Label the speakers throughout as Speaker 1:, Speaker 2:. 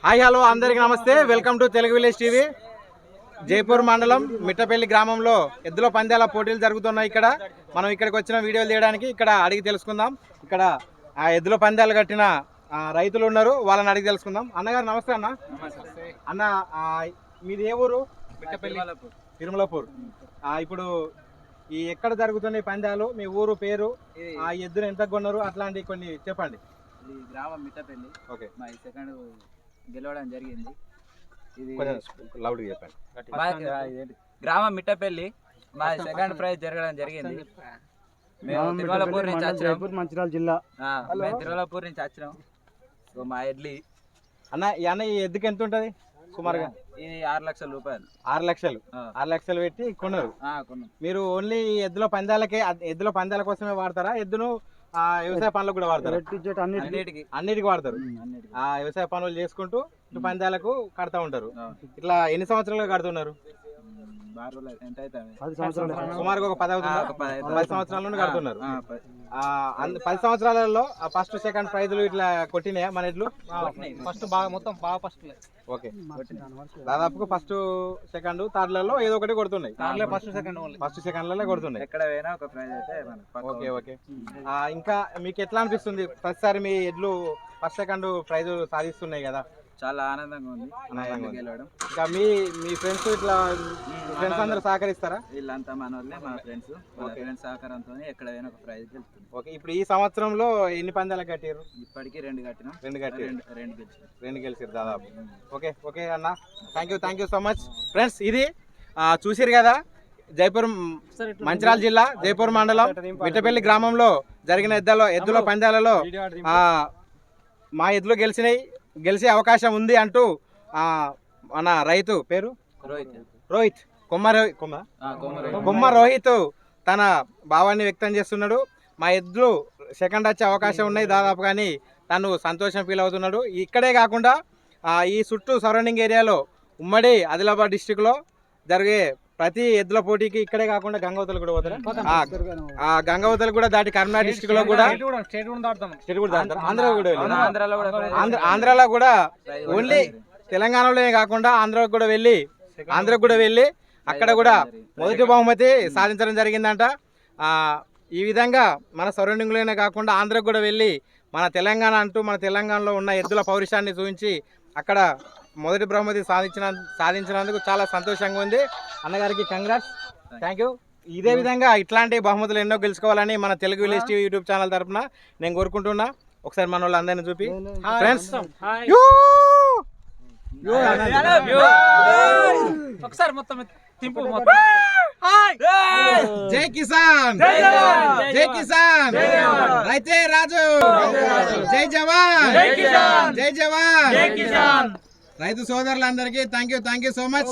Speaker 1: Hi hello అందరికీ నమస్తే. Welcome to Telugu village TV. Jaipur మండలం మిట్టపల్లి గ్రామంలో ఎద్దుల పందాల పోటీలు జరుగుతున్నాయి. ఇక్కడ మనం ఇక్కడికి వచ్చిన వీడియోలు తీయడానికి ఇక్కడ అడిగి తెలుసుకుందాం. ఇక్కడ ఆ ఎద్దుల పందాలు కట్టిన రైతులు ఉన్నారు, వాళ్ళని అడిగి తెలుసుకుందాం. అన్నగారు నమస్తే. అన్న మీది ఏ ఊరు?
Speaker 2: మిట్టపల్లి,
Speaker 1: తిరుమలపూర్. ఇప్పుడు ఈ ఎక్కడ జరుగుతున్నాయి పందాలు, మీ ఊరు పేరు, ఆ ఎద్దును ఎంత కొన్నారు, అట్లాంటివి కొన్ని చెప్పండి.
Speaker 2: ఇది గ్రామం మిట్టపల్లి.
Speaker 1: ఓకే,
Speaker 2: మా సెకండ్ గెలవడం జరిగింది. ఇది
Speaker 1: లౌడ్ చెప్పండి.
Speaker 2: గ్రామం మిట్టపల్లి, మా సెకండ్ ప్రైజ్ జరగడం జరిగింది. మేము తిరుమలపూర్ నుంచి వచ్చినాం,
Speaker 3: మంచిర్యాల జిల్లా.
Speaker 2: మేము తిరుమలపూర్ నుంచి వచ్చినాం. సో మా ఎడ్లీ
Speaker 1: అన్న ఈ ఎద్దుకి ఎంత ఉంటది సుమారుగా?
Speaker 2: ఇది 6 లక్షల రూపాయలు.
Speaker 1: 6 లక్షలు. 6 లక్షలు పెట్టి కొన్నారు.
Speaker 2: కొన్నాం.
Speaker 1: మీరు ఓన్లీ ఎద్దుల పందాల కోసమే వాడతారా? ఎద్దును వ్యవసాయ పనులకు కూడా వాడతారు? అన్నిటికి వాడతారు. వ్యవసాయ పనులు చేసుకుంటూ ఇటు పందాలకు కడతా ఉంటారు. ఇట్లా ఎన్ని సంవత్సరాలుగా కడుతున్నారు? సుమారుగా ఒక 10 సంవత్సరాల నుండి కడుతున్నారు. 10 సంవత్సరాలలో ఫస్ట్ సెకండ్ ప్రైజులు ఇట్లా కొట్టినాయా మన ఎడ్లు?
Speaker 2: ఫస్ట్ బాగా మొత్తం బాగా ఫస్ట్.
Speaker 1: ఓకే, దాదాపుగా ఫస్ట్ సెకండ్ థర్డ్లలో ఏదో ఒకటి కొడుతున్నాయి. ఫస్ట్ సెకండ్లలో కొడుతున్నాయి.
Speaker 2: ఎక్కడ పోయినా ఒక ప్రైజ్ అయితే.
Speaker 1: Okay okay. ఇంకా మీకు ఎట్లా అనిపిస్తుంది ప్రతిసారి మీ ఎడ్లు ఫస్ట్ సెకండ్ ప్రైజ్ సాధిస్తున్నాయి కదా?
Speaker 2: చాలా ఆనందంగా ఉంది గెలవడం.
Speaker 1: ఇంకా మీ ఫ్రెండ్స్ ఇట్లా ఫ్రెండ్స్ అందరూ సహకరిస్తారా?
Speaker 2: వీళ్ళంతా మన వాళ్ళే, మా ఫ్రెండ్స్. ఫ్రెండ్స్ సహకారంతో ఎక్కడ పోయినా ఒక ప్రైజ్ గెలుస్తుంది.
Speaker 1: ఓకే, ఇప్పుడు ఈ సంవత్సరంలో ఎన్ని పందాలు కట్టారు?
Speaker 2: ఇప్పటికి 2 కట్టినాం.
Speaker 1: 2 గెలిచారు దాదాపు. ఓకే ఓకే అన్న, thank you so much. Friends, ఇది చూసిరు కదా, జైపూర్ మంచిర్యాల జిల్లా జైపూర్ మండలం మిట్టపల్లి గ్రామంలో జరిగిన ఎద్దుల పందాలలో మా ఎద్దులు గెలిచే అవకాశం ఉంది అంటూ మన రైతు పేరు రోహిత్, కొమ్మ రోహిత్ తన భావాన్ని వ్యక్తం చేస్తున్నాడు. మా ఎద్దులు సెకండ్ వచ్చే అవకాశం ఉన్నాయి దాదాపు, కానీ తను సంతోషం ఫీల్ అవుతున్నాడు. ఇక్కడే కాకుండా ఈ చుట్టూ సరౌండింగ్ ఏరియాలో ఉమ్మడి ఆదిలాబాద్ డిస్టిక్లో జరిగే ప్రతి ఎద్దుల పోటీకి ఇక్కడే కాకుండా గంగావతలు కూడా పోతారు. గంగావతలు కూడా దాటి కర్ణాటక డిస్టిక్ లో కూడా ఆంధ్రాలో కూడా ఓన్లీ తెలంగాణలోనే కాకుండా ఆంధ్రాకు కూడా వెళ్ళి అక్కడ కూడా మొదటి బహుమతి సాధించడం జరిగిందంట. ఈ విధంగా మన సరౌండింగ్ లోనే కాకుండా ఆంధ్రాకు కూడా వెళ్ళి మన తెలంగాణ అంటూ మన తెలంగాణలో ఉన్న ఎద్దుల పౌరుషాన్ని చూపించి అక్కడ మొదటి బహుమతి సాధించినందుకు చాలా సంతోషంగా ఉంది. అన్నగారికి కంగ్రాట్స్, థ్యాంక్ యూ. ఇదే విధంగా ఇట్లాంటి బహుమతులు ఎన్నో గెలుచుకోవాలని మన Telugu village TV YouTube channel తరఫున నేను కోరుకుంటున్నా. ఒకసారి మన వాళ్ళు అందరినీ చూపి ఫ్రెండ్స్
Speaker 2: ఒకసారి మొత్తం
Speaker 1: జై కిసాన్, జై కిసాన్, రైతే రాజు, జై జవాన్, జై జవాన్. రైతు సోదరులందరికీ thank you so much.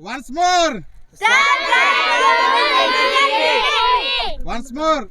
Speaker 1: Once more